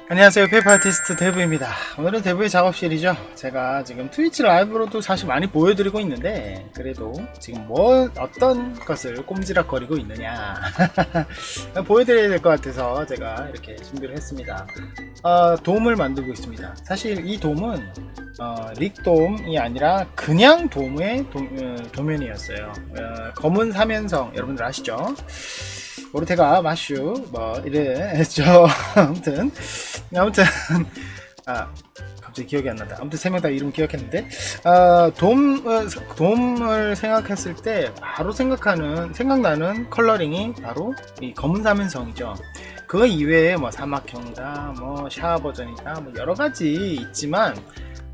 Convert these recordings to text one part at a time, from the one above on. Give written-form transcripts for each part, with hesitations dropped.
안녕하세요, 페이퍼 아티스트 데브입니다. 오늘은 데브의 작업실이죠. 제가 지금 트위치 라이브로도 사실 많이 보여드리고 있는데 그래도 지금 어떤 것을 꼼지락거리고 있느냐 보여드려야 될 것 같아서 제가 이렇게 준비를 했습니다. 돔을 만들고 있습니다. 사실 이 돔은 릭돔이 아니라 그냥 돔의 도면이었어요. 검은 사면성 여러분들 아시죠? 모르테가 마슈 뭐 이랬죠. 아무튼 갑자기 기억이 안 난다. 아무튼 세 명 다 이름 기억했는데 돔을 생각했을 때 바로 생각나는 컬러링이 바로 이 검은 사면성이죠. 그 이외에 뭐 사막형이다, 뭐 샤워 버전이다, 뭐 여러 가지 있지만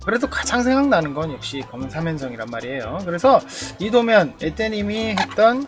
그래도 가장 생각나는 건 역시 검은 사면성이란 말이에요. 그래서 이 도면 에떼님이 했던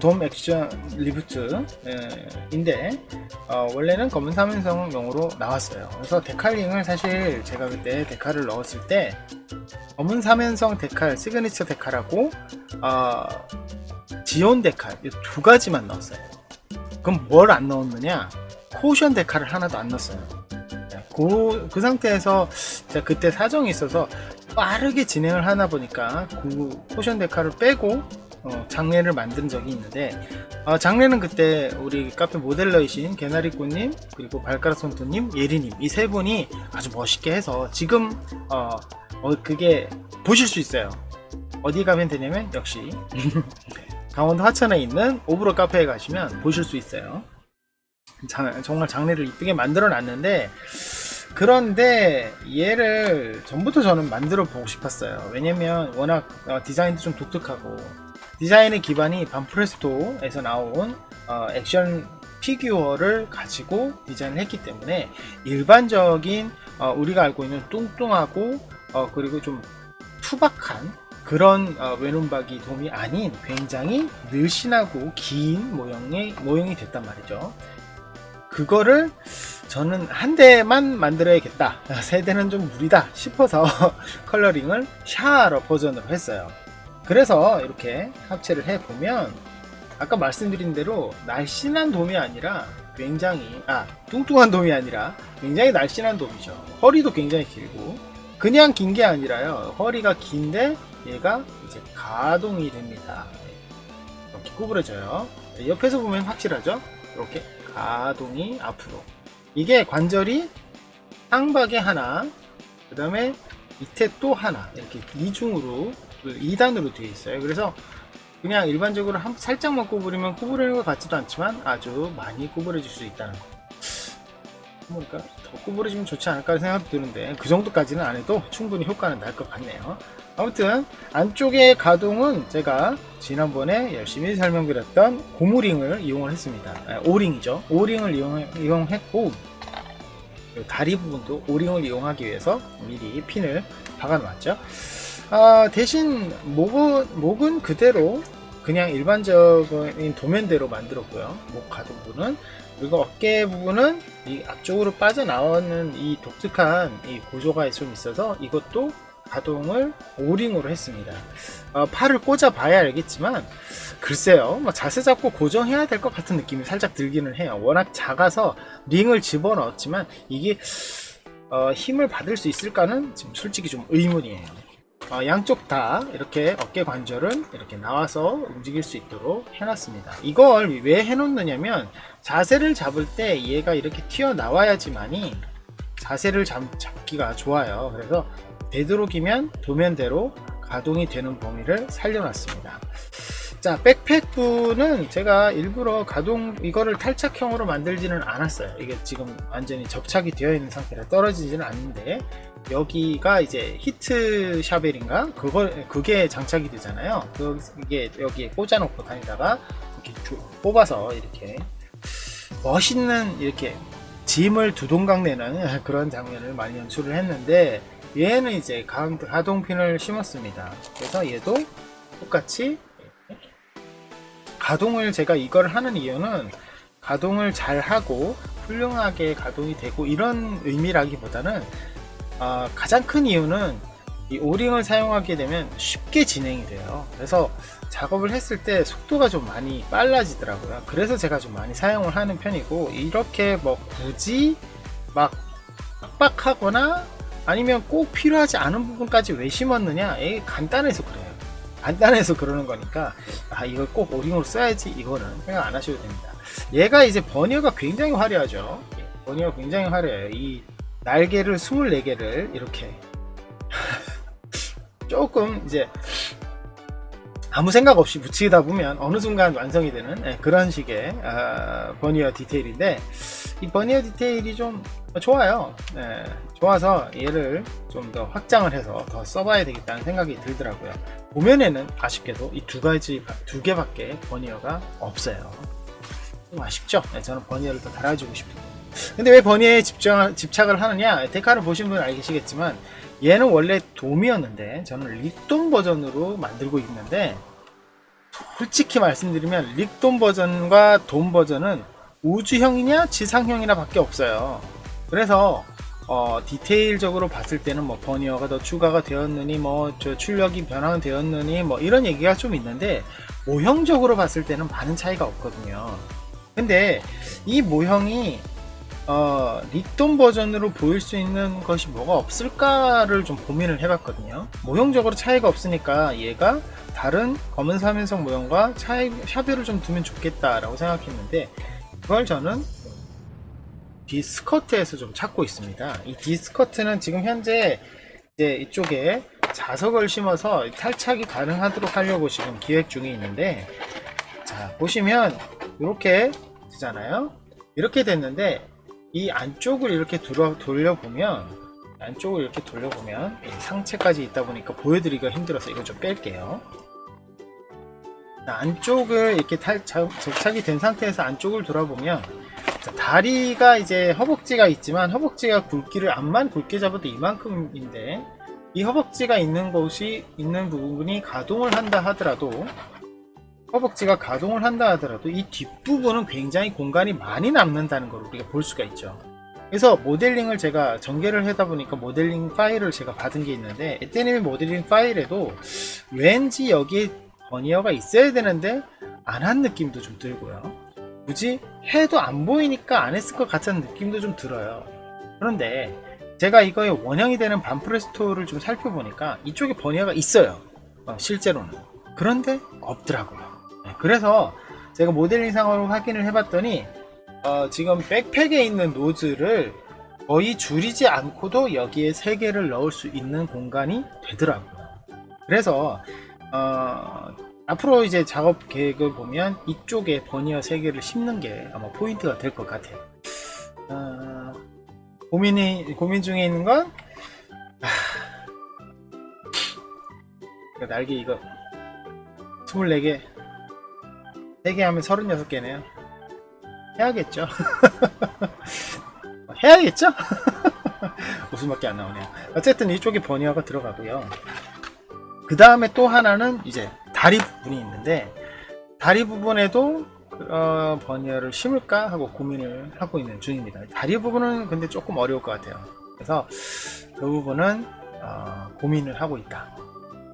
돔 액션 리부트인데 원래는 검은 사면성용으로 나왔어요. 그래서 데칼링을 사실 제가 그때 데칼을 넣었을 때 검은 사면성 데칼, 시그니처 데칼하고 지온 데칼 이 두 가지만 넣었어요. 그럼 뭘 안 넣었느냐? 코션 데칼을 하나도 안 넣었어요. 그 상태에서 제가 그때 사정이 있어서 빠르게 진행을 하나 보니까 그 코션 데칼을 빼고 장례를 만든 적이 있는데 장례는 그때 우리 카페 모델러이신 개나리꽃님 그리고 발가락 손톱님 예리님 이 세 분이 아주 멋있게 해서 지금 그게 보실 수 있어요. 어디 가면 되냐면 역시 강원도 하천에 있는 오브로 카페에 가시면 보실 수 있어요. 정말 장례를 이쁘게 만들어 놨는데 그런데 얘를 전부터 저는 만들어 보고 싶었어요. 왜냐면 워낙 디자인도 좀 독특하고 디자인의 기반이 반프레스토에서 나온 액션 피규어를 가지고 디자인을 했기 때문에 일반적인 우리가 알고 있는 뚱뚱하고 그리고 좀 투박한 그런 외눈박이 돔이 아닌 굉장히 늘씬하고 긴 모형이 됐단 말이죠. 그거를 저는 한 대만 만들어야겠다, 세 대는 좀 무리다 싶어서 컬러링을 샤러 버전으로 했어요. 그래서 이렇게 합체를 해보면 아까 말씀드린 대로 날씬한 돔이 아니라 굉장히 뚱뚱한 돔이 아니라 굉장히 날씬한 돔이죠. 허리도 굉장히 길고 그냥 긴 게 아니라요, 허리가 긴데 얘가 이제 가동이 됩니다. 이렇게 구부러져요. 옆에서 보면 확실하죠. 이렇게 가동이 앞으로, 이게 관절이 쌍박에 하나, 그 다음에 밑에 또 하나, 이렇게 이중으로 2단으로 되어 있어요. 그래서 그냥 일반적으로 살짝만 구부리면 구부리는 것 같지도 않지만 아주 많이 구부러질 수 있다는 거. 그러니까 더 구부러지면 좋지 않을까 생각도 드는데 그 정도까지는 안 해도 충분히 효과는 날 것 같네요. 아무튼 안쪽의 가동은 제가 지난번에 열심히 설명드렸던 고무링을 이용을 했습니다. 오링이죠. 오링을 이용했고 다리 부분도 오링을 이용하기 위해서 미리 핀을 박아 놓았죠. 대신 목은 그대로 그냥 일반적인 도면대로 만들었고요. 목 가동 부분은, 그리고 어깨 부분은 이 앞쪽으로 빠져나오는 이 독특한 이 구조가 좀 있어서 이것도 가동을 오링으로 했습니다. 팔을 꽂아 봐야 알겠지만 글쎄요, 뭐 자세 잡고 고정해야 될 것 같은 느낌이 살짝 들기는 해요. 워낙 작아서 링을 집어넣었지만 이게 힘을 받을 수 있을까는 지금 솔직히 좀 의문이에요. 양쪽 다 이렇게 어깨 관절은 이렇게 나와서 움직일 수 있도록 해놨습니다. 이걸 왜 해놓느냐면 자세를 잡을 때 얘가 이렇게 튀어나와야지만이 자세를 잡기가 좋아요. 그래서 되도록이면 도면대로 가동이 되는 범위를 살려놨습니다. 자, 백팩부는 제가 일부러 이거를 탈착형으로 만들지는 않았어요. 이게 지금 완전히 접착이 되어 있는 상태라 떨어지지는 않는데 여기가 이제 히트 샤벨인가 그게 장착이 되잖아요. 이게 여기에 꽂아놓고 다니다가 이렇게 뽑아서 이렇게 멋있는 이렇게 짐을 두동강 내는 그런 장면을 많이 연출을 했는데 얘는 이제 가동핀을 심었습니다. 그래서 얘도 똑같이 가동을, 제가 이걸 하는 이유는 가동을 잘 하고 훌륭하게 가동이 되고 이런 의미라기보다는 가장 큰 이유는 이 오링을 사용하게 되면 쉽게 진행이 돼요. 그래서 작업을 했을 때 속도가 좀 많이 빨라지더라고요. 그래서 제가 좀 많이 사용을 하는 편이고, 이렇게 뭐 굳이 막 빡빡하거나 아니면 꼭 필요하지 않은 부분까지 왜 심었느냐? 이게 간단해서 그래요. 간단해서 그러는 거니까 이걸 꼭 오링으로 써야지 이거는 생각 안 하셔도 됩니다. 얘가 이제 버니어가 굉장히 화려하죠. 버니어가 굉장히 화려해요. 이 날개를 24개를 이렇게 조금 이제 아무 생각 없이 붙이다 보면 어느 순간 완성이 되는 그런 식의 버니어 디테일인데, 이 버니어 디테일이 좀 좋아요. 좋아서 얘를 좀 더 확장을 해서 더 써봐야 되겠다는 생각이 들더라고요. 보면에는 아쉽게도 이 두 개밖에 버니어가 없어요. 좀 아쉽죠? 저는 버니어를 더 달아주고 싶은데. 근데 왜 버니어에 집착을 하느냐? 데카를 보신 분은 알겠지만 얘는 원래 돔이었는데 저는 릭돔 버전으로 만들고 있는데, 솔직히 말씀드리면 릭돔 버전과 돔 버전은 우주형이냐 지상형이나 밖에 없어요. 그래서 디테일적으로 봤을 때는 뭐 버니어가 더 추가가 되었느니 뭐 저 출력이 변화되었느니 뭐 이런 얘기가 좀 있는데, 모형적으로 봤을 때는 많은 차이가 없거든요. 근데 이 모형이 릭돔 버전으로 보일 수 있는 것이 뭐가 없을까를 좀 고민을 해봤거든요. 모형적으로 차이가 없으니까 얘가 다른 검은 사면성 모형과 차별을 좀 두면 좋겠다라고 생각했는데, 그걸 저는 디스커트에서 좀 찾고 있습니다. 이 디스커트는 지금 현재 이제 이쪽에 자석을 심어서 탈착이 가능하도록 하려고 지금 기획 중에 있는데, 자 보시면 이렇게 되잖아요. 이렇게 됐는데 이 안쪽을 이렇게 돌려보면 상체까지 있다 보니까 보여드리기가 힘들어서 이거 좀 뺄게요. 안쪽을 이렇게 접착이 된 상태에서 안쪽을 돌아보면, 다리가 이제 허벅지가 있지만 허벅지가 굵기를 암만 굵게 잡아도 이만큼인데, 이 허벅지가 있는 부분이 가동을 한다 하더라도 이 뒷부분은 굉장히 공간이 많이 남는다는 걸 우리가 볼 수가 있죠. 그래서 모델링을 제가 전개를 하다 보니까 모델링 파일을 제가 받은 게 있는데, 에테님의 모델링 파일에도 왠지 여기에 버니어가 있어야 되는데 안 한 느낌도 좀 들고요. 굳이 해도 안 보이니까 안 했을 것 같은 느낌도 좀 들어요. 그런데 제가 이거의 원형이 되는 반프레스토를 좀 살펴보니까 이쪽에 버니어가 있어요. 실제로는. 그런데 없더라고요. 그래서 제가 모델링상으로 확인을 해봤더니 지금 백팩에 있는 노즐을 거의 줄이지 않고도 여기에 3개를 넣을 수 있는 공간이 되더라고요. 그래서 앞으로 이제 작업 계획을 보면 이쪽에 버니어 3개를 심는 게 아마 포인트가 될 것 같아요. 고민 중에 있는 건 날개 이거 24개 3개 하면 36개네요. 해야겠죠. 해야겠죠? 웃음밖에 안 나오네요. 어쨌든 이쪽에 버니어가 들어가고요. 그 다음에 또 하나는 이제 다리 부분이 있는데, 다리 부분에도 버니어를 심을까 하고 고민을 하고 있는 중입니다. 다리 부분은 근데 조금 어려울 것 같아요. 그래서 그 부분은 고민을 하고 있다.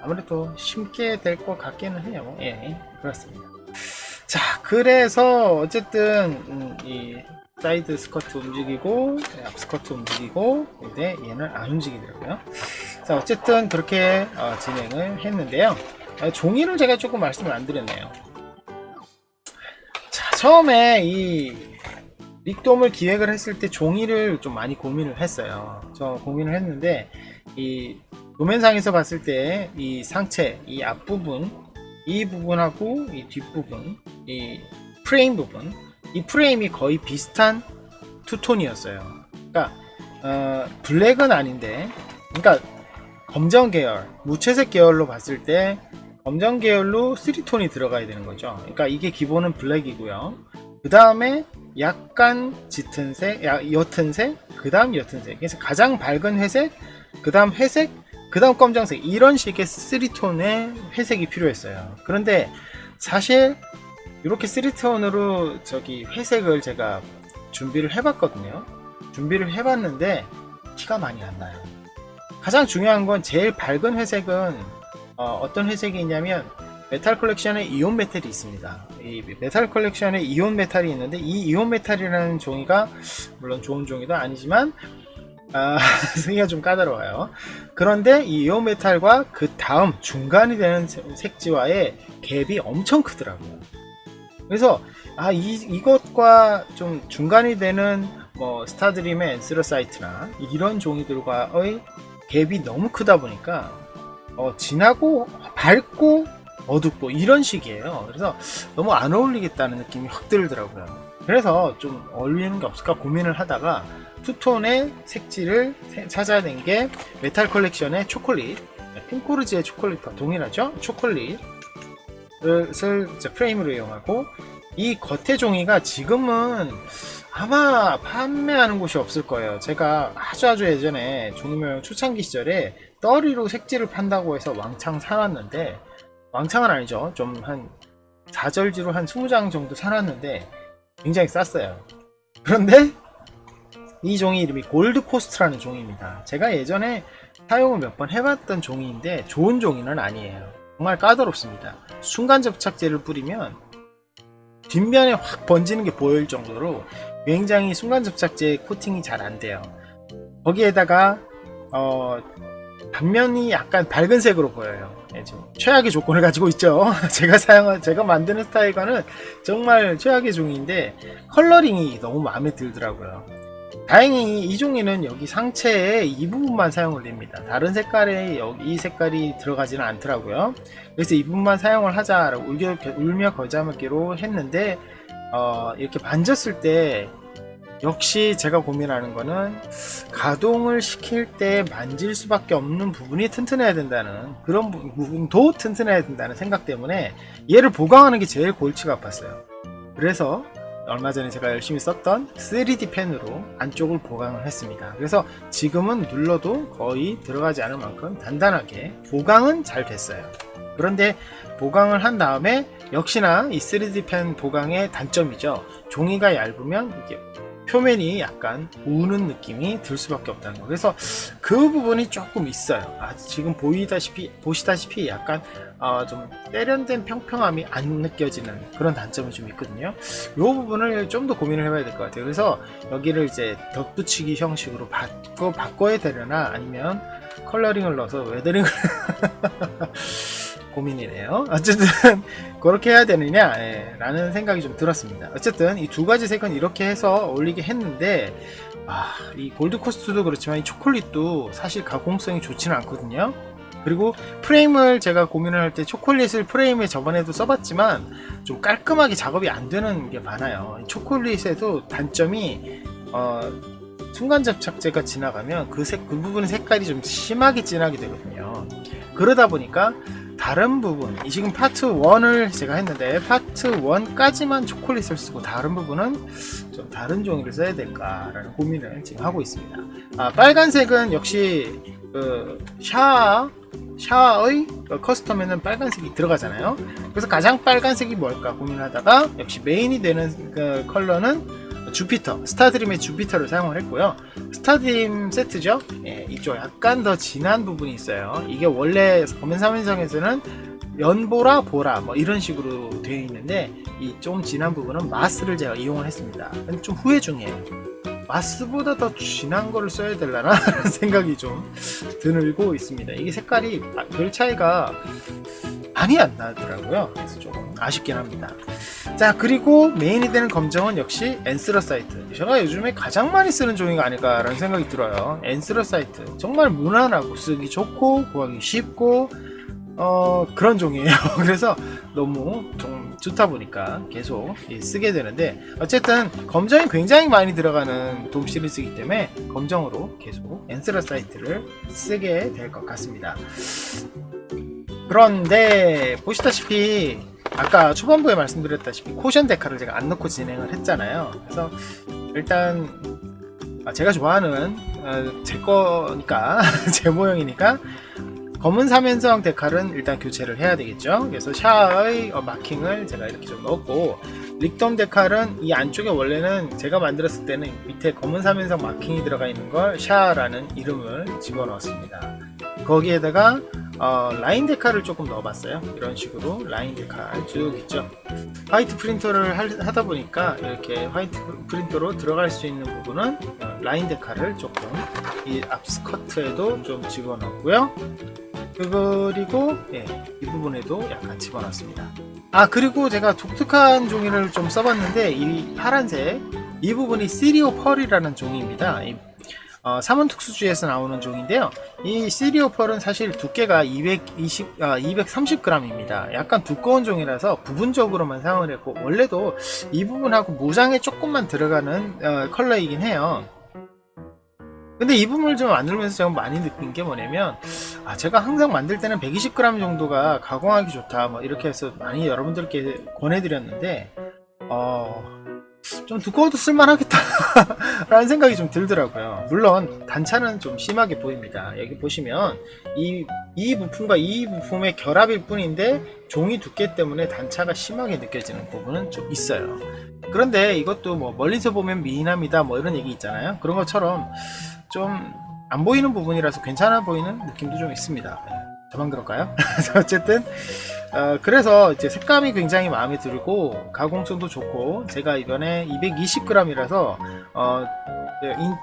아무래도 심게 될 것 같기는 해요. 예, 그렇습니다. 자, 그래서 어쨌든 이 사이드 스커트 움직이고 앞 스커트 움직이고, 근데 얘는 안 움직이더라고요. 자, 어쨌든 그렇게 진행을 했는데요. 종이를 제가 조금 말씀을 안 드렸네요. 자, 처음에 이 릭돔을 기획을 했을 때 종이를 좀 많이 고민을 했어요. 저 고민을 했는데, 이 도면상에서 봤을 때 이 상체, 이 앞부분, 이 부분하고 이 뒷부분, 이 프레임 부분, 이 프레임이 거의 비슷한 투톤이었어요. 그러니까 블랙은 아닌데, 그러니까 검정 계열, 무채색 계열로 봤을 때 검정 계열로 3톤이 들어가야 되는 거죠. 그러니까 이게 기본은 블랙이고요. 그 다음에 약간 짙은 색, 옅은 색, 그 다음 옅은 색. 그래서 가장 밝은 회색, 그 다음 회색, 그 다음 검정색, 이런 식의 3톤의 회색이 필요했어요. 그런데 사실 이렇게 3톤으로 회색을 제가 준비를 해봤거든요. 준비를 해봤는데 티가 많이 안 나요. 가장 중요한 건 제일 밝은 회색은 어떤 회색이 있냐면, 메탈 컬렉션에 이온 메탈이 있습니다. 이 메탈 컬렉션에 이온 메탈이 있는데, 이 이온 메탈이라는 종이가 물론 좋은 종이도 아니지만 쓰기가 좀 까다로워요. 그런데 이 이온 메탈과 그 다음 중간이 되는 색지와의 갭이 엄청 크더라고요. 그래서 이것과 좀 중간이 되는 뭐 스타드림의 엔스러사이트나 이런 종이들과의 갭이 너무 크다 보니까 진하고 밝고 어둡고 이런 식이에요. 그래서 너무 안 어울리겠다는 느낌이 확 들더라고요. 그래서 좀 어울리는 게 없을까 고민을 하다가 투톤의 색지를 찾아야 된 게 메탈 컬렉션의 초콜릿, 핑코르지의 초콜릿과 동일하죠. 초콜릿을 프레임으로 이용하고, 이 겉에 종이가 지금은 아마 판매하는 곳이 없을 거예요. 제가 아주 예전에 종이모형 초창기 시절에 떠리로 색지를 판다고 해서 왕창 사놨는데, 왕창은 아니죠. 좀 한 4절지로 한 20장 정도 사놨는데 굉장히 쌌어요. 그런데 이 종이 이름이 골드코스트라는 종이입니다. 제가 예전에 사용을 몇 번 해봤던 종이인데 좋은 종이는 아니에요. 정말 까다롭습니다. 순간 접착제를 뿌리면 뒷면에 확 번지는 게 보일 정도로 굉장히 순간 접착제 코팅이 잘 안 돼요. 거기에다가 단면이 약간 밝은 색으로 보여요. 지금 최악의 조건을 가지고 있죠. 제가 만드는 스타일과는 정말 최악의 종이인데 컬러링이 너무 마음에 들더라고요. 다행히 이 종이는 여기 상체에 이 부분만 사용을 합니다. 다른 색깔에 이 색깔이 들어가지는 않더라고요. 그래서 이 부분만 사용을 하자라고 울며 겨자먹기로 했는데, 이렇게 만졌을 때 역시 제가 고민하는 거는 가동을 시킬 때 만질 수밖에 없는 부분이 튼튼해야 된다는, 그런 부분도 튼튼해야 된다는 생각 때문에 얘를 보강하는 게 제일 골치가 아팠어요. 그래서 얼마 전에 제가 열심히 썼던 3D 펜으로 안쪽을 보강을 했습니다. 그래서 지금은 눌러도 거의 들어가지 않을 만큼 단단하게 보강은 잘 됐어요. 그런데 보강을 한 다음에 역시나 이 3D 펜 보강의 단점이죠. 종이가 얇으면 이게 표면이 약간 우는 느낌이 들 수밖에 없다는 거. 그래서 그 부분이 조금 있어요. 지금 보시다시피 약간 좀 세련된 평평함이 안 느껴지는 그런 단점이 좀 있거든요. 이 부분을 좀 더 고민을 해봐야 될 것 같아요. 그래서 여기를 이제 덧붙이기 형식으로 바꿔야 되려나, 아니면 컬러링을 넣어서 웨더링을 고민이네요. 어쨌든 그렇게 해야 되느냐 라는 생각이 좀 들었습니다. 어쨌든 이 두 가지 색은 이렇게 해서 어울리게 했는데, 이 골드코스트도 그렇지만 이 초콜릿도 사실 가공성이 좋지는 않거든요. 그리고 프레임을 제가 고민을 할 때 초콜릿을 프레임에 저번에도 써봤지만 좀 깔끔하게 작업이 안 되는 게 많아요. 초콜릿에도 단점이 순간 접착제가 지나가면 그 부분의 색깔이 좀 심하게 진하게 되거든요. 그러다 보니까 다른 부분, 지금 파트 1을 제가 했는데 파트 1까지만 초콜릿을 쓰고 다른 부분은 좀 다른 종이를 써야 될까라는 고민을 지금 하고 있습니다. 빨간색은 역시 샤의 커스텀에는 빨간색이 들어가잖아요. 그래서 가장 빨간색이 뭘까 고민하다가 역시 메인이 되는 그 컬러는 주피터, 스타드림의 주피터를 사용을 했고요. 스타드림 세트죠. 이쪽 약간 더 진한 부분이 있어요. 이게 원래 검은 3인성에서는 연보라, 보라 뭐 이런 식으로 되어 있는데, 이 좀 진한 부분은 마스를 제가 이용을 했습니다. 근데 좀 후회 중이에요. 마스보다 더 진한 거를 써야 되려나 라는 생각이 좀 들고 있습니다. 이게 색깔이 별 차이가 많이 안 나더라고요. 그래서 조금 아쉽긴 합니다. 자, 그리고 메인이 되는 검정은 역시 엔스러사이트. 제가 요즘에 가장 많이 쓰는 종이가 아닐까라는 생각이 들어요. 엔스러사이트 정말 무난하고 쓰기 좋고 구하기 쉽고 그런 종이에요. 그래서 너무 좀 좋다 보니까 계속 쓰게 되는데, 어쨌든 검정이 굉장히 많이 들어가는 돔 시리즈이기 때문에 검정으로 계속 엔스러사이트를 쓰게 될 것 같습니다. 그런데 보시다시피 아까 초반부에 말씀드렸다시피 코션 데카를 제가 안 넣고 진행을 했잖아요. 그래서 일단 제가 좋아하는 제 거니까 제 모형이니까 검은 3연성 데칼은 일단 교체를 해야 되겠죠. 그래서 샤의 마킹을 제가 이렇게 좀 넣었고, 릭돔 데칼은 이 안쪽에 원래는 제가 만들었을 때는 밑에 검은 3연성 마킹이 들어가 있는 걸 샤라는 이름을 집어넣었습니다. 거기에다가 라인 데칼을 조금 넣어봤어요. 이런 식으로 라인 데칼 쭉 있죠. 화이트 프린터를 하다 보니까 이렇게 화이트 프린터로 들어갈 수 있는 부분은 라인 데칼을 조금 이 앞스커트에도 좀 집어넣고요. 그리고 이 부분에도 약간 집어넣습니다. 그리고 제가 독특한 종이를 좀 써봤는데, 이 파란색 이 부분이 시리오 펄이라는 종이입니다. 삼원특수주에서 나오는 종인데요. 이 시리오 펄은 사실 두께가 230g입니다. 약간 두꺼운 종이라서 부분적으로만 사용을 했고, 원래도 이 부분하고 무장에 조금만 들어가는 컬러이긴 해요. 근데 이 부분을 좀 만들면서 제가 많이 느낀 게 뭐냐면, 제가 항상 만들 때는 120g 정도가 가공하기 좋다 뭐 이렇게 해서 많이 여러분들께 권해드렸는데, 좀 두꺼워도 쓸만하겠다 라는 생각이 좀 들더라고요. 물론 단차는 좀 심하게 보입니다. 여기 보시면 이 부품과 이 부품의 결합일 뿐인데 종이 두께 때문에 단차가 심하게 느껴지는 부분은 좀 있어요. 그런데 이것도 뭐 멀리서 보면 미인합니다 뭐 이런 얘기 있잖아요. 그런 것처럼 좀 안 보이는 부분이라서 괜찮아 보이는 느낌도 좀 있습니다. 저만 그럴까요? 어쨌든 그래서 이제 색감이 굉장히 마음에 들고 가공성도 좋고, 제가 이번에 220g이라서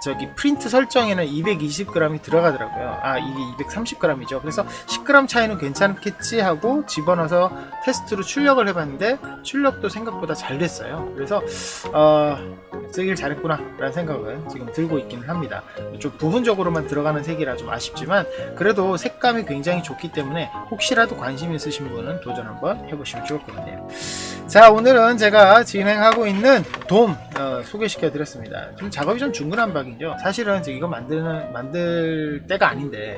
저기 프린트 설정에는 220g이 들어가더라고요. 이게 230g이죠. 그래서 10g 차이는 괜찮겠지 하고 집어넣어서 테스트로 출력을 해봤는데 출력도 생각보다 잘 됐어요. 그래서 쓰길 잘했구나 라는 생각을 지금 들고 있기는 합니다. 좀 부분적으로만 들어가는 색이라 좀 아쉽지만 그래도 색감이 굉장히 좋기 때문에 혹시라도 관심 있으신 분은 도전 한번 해보시면 좋을 것 같네요. 자, 오늘은 제가 진행하고 있는 돔 소개시켜 드렸습니다. 좀 작업이 좀 중구난방이죠. 사실은 이거 만들 때가 아닌데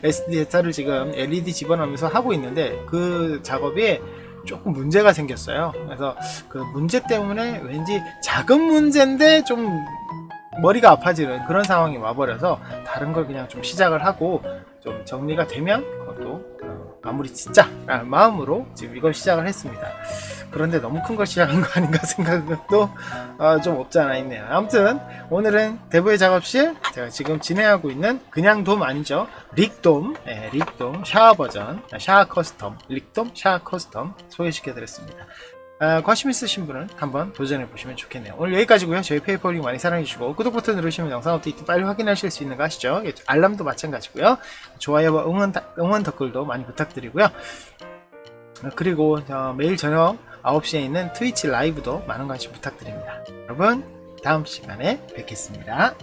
SDS를 지금 LED 집어넣으면서 하고 있는데 그 작업이 조금 문제가 생겼어요. 그래서 그 문제 때문에 왠지 작은 문제인데 좀 머리가 아파지는 그런 상황이 와버려서 다른 걸 그냥 좀 시작을 하고 좀 정리가 되면 그것도 마무리 짓자 라는 마음으로 지금 이걸 시작을 했습니다. 그런데 너무 큰 걸 시작한 거 아닌가 생각도 좀 없지 않아 있네요. 아무튼 오늘은 대부의 작업실, 제가 지금 진행하고 있는 그냥 돔 아니죠, 릭돔, 릭돔 샤워 버전, 샤워 커스텀, 릭돔 샤워 커스텀 소개시켜 드렸습니다. 관심 있으신 분은 한번 도전해 보시면 좋겠네요. 오늘 여기까지고요. 저희 페이퍼링 많이 사랑해 주시고 구독 버튼 누르시면 영상 업데이트 빨리 확인하실 수 있는 거 아시죠? 알람도 마찬가지고요. 좋아요와 응원 댓글도 많이 부탁드리고요. 그리고 매일 저녁 9시에 있는 트위치 라이브도 많은 관심 부탁드립니다. 여러분 다음 시간에 뵙겠습니다.